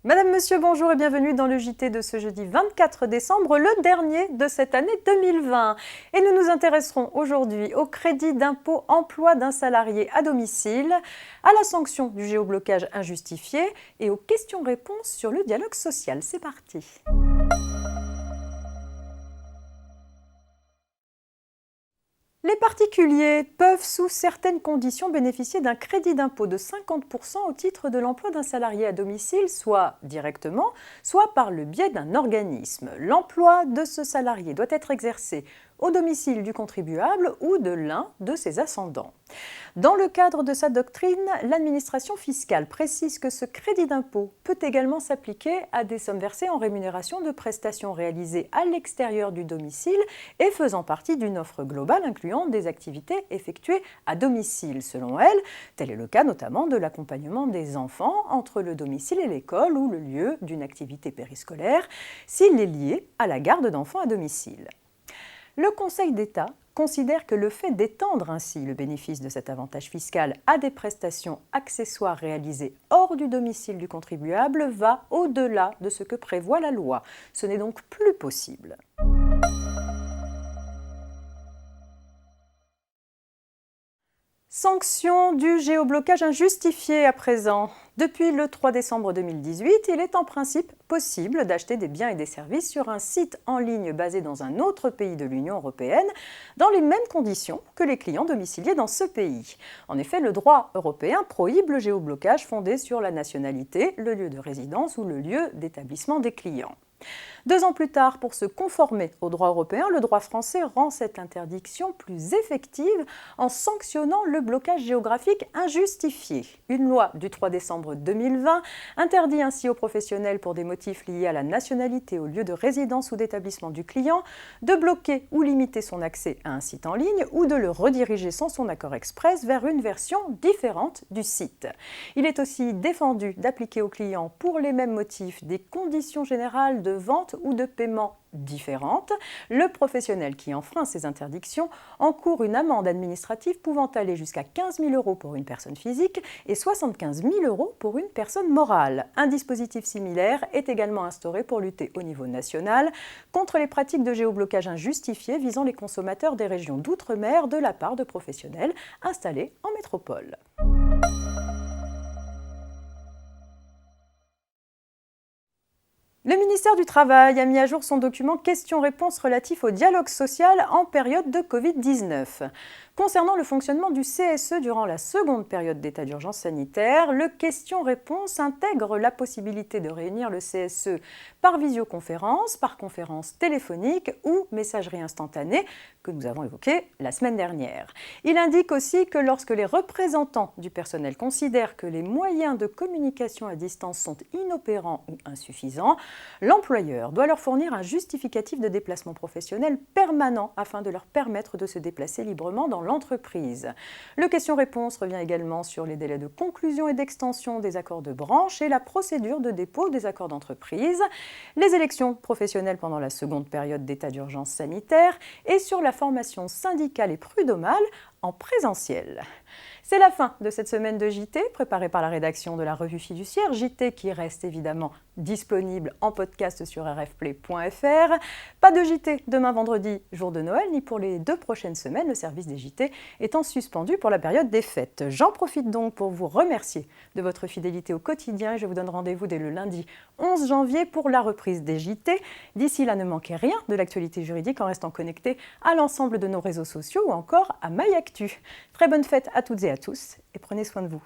Madame, Monsieur, bonjour et bienvenue dans le JT de ce jeudi 24 décembre, le dernier de cette année 2020. Et nous nous intéresserons aujourd'hui au crédit d'impôt emploi d'un salarié à domicile, à la sanction du géoblocage injustifié et aux questions-réponses sur le dialogue social. C'est parti. Les particuliers peuvent, sous certaines conditions, bénéficier d'un crédit d'impôt de 50% au titre de l'emploi d'un salarié à domicile, soit directement, soit par le biais d'un organisme. L'emploi de ce salarié doit être exercé au domicile du contribuable ou de l'un de ses ascendants. Dans le cadre de sa doctrine, l'administration fiscale précise que ce crédit d'impôt peut également s'appliquer à des sommes versées en rémunération de prestations réalisées à l'extérieur du domicile et faisant partie d'une offre globale incluant des activités effectuées à domicile. Selon elle, tel est le cas notamment de l'accompagnement des enfants entre le domicile et l'école ou le lieu d'une activité périscolaire, s'il est lié à la garde d'enfants à domicile. Le Conseil d'État considère que le fait d'étendre ainsi le bénéfice de cet avantage fiscal à des prestations accessoires réalisées hors du domicile du contribuable va au-delà de ce que prévoit la loi. Ce n'est donc plus possible. Sanction du géoblocage injustifié à présent. Depuis le 3 décembre 2018, il est en principe possible d'acheter des biens et des services sur un site en ligne basé dans un autre pays de l'Union européenne, dans les mêmes conditions que les clients domiciliés dans ce pays. En effet, le droit européen prohibe le géoblocage fondé sur la nationalité, le lieu de résidence ou le lieu d'établissement des clients. 2 ans plus tard, pour se conformer au droit européen, le droit français rend cette interdiction plus effective en sanctionnant le blocage géographique injustifié. Une loi du 3 décembre 2020 interdit ainsi aux professionnels pour des motifs liés à la nationalité, au lieu de résidence ou d'établissement du client, de bloquer ou limiter son accès à un site en ligne ou de le rediriger sans son accord express vers une version différente du site. Il est aussi défendu d'appliquer aux clients pour les mêmes motifs des conditions générales de vente ou de paiement différentes. Le professionnel qui enfreint ces interdictions encourt une amende administrative pouvant aller jusqu'à 15 000 € pour une personne physique et 75 000 € pour une personne morale. Un dispositif similaire est également instauré pour lutter au niveau national contre les pratiques de géoblocage injustifié visant les consommateurs des régions d'outre-mer de la part de professionnels installés en métropole. Le ministère du Travail a mis à jour son document questions-réponses relatif au dialogue social en période de Covid-19. Concernant le fonctionnement du CSE durant la seconde période d'état d'urgence sanitaire, le questions-réponses intègre la possibilité de réunir le CSE par visioconférence, par conférence téléphonique ou messagerie instantanée, que nous avons évoqué la semaine dernière. Il indique aussi que lorsque les représentants du personnel considèrent que les moyens de communication à distance sont inopérants ou insuffisants, l'employeur doit leur fournir un justificatif de déplacement professionnel permanent afin de leur permettre de se déplacer librement dans l'entreprise. Le question-réponse revient également sur les délais de conclusion et d'extension des accords de branche et la procédure de dépôt des accords d'entreprise, les élections professionnelles pendant la seconde période d'état d'urgence sanitaire et sur la formation syndicale et prud'homale en présentiel. C'est la fin de cette semaine de JT, préparée par la rédaction de la revue fiduciaire, JT qui reste évidemment disponible en podcast sur rfplay.fr. Pas de JT demain vendredi, jour de Noël, ni pour les 2 prochaines semaines, le service des JT étant suspendu pour la période des fêtes. J'en profite donc pour vous remercier de votre fidélité au quotidien et je vous donne rendez-vous dès le lundi 11 janvier pour la reprise des JT. D'ici là, ne manquez rien de l'actualité juridique en restant connecté à l'ensemble de nos réseaux sociaux ou encore à MyActu. Très bonne fête à toutes et à tous et prenez soin de vous.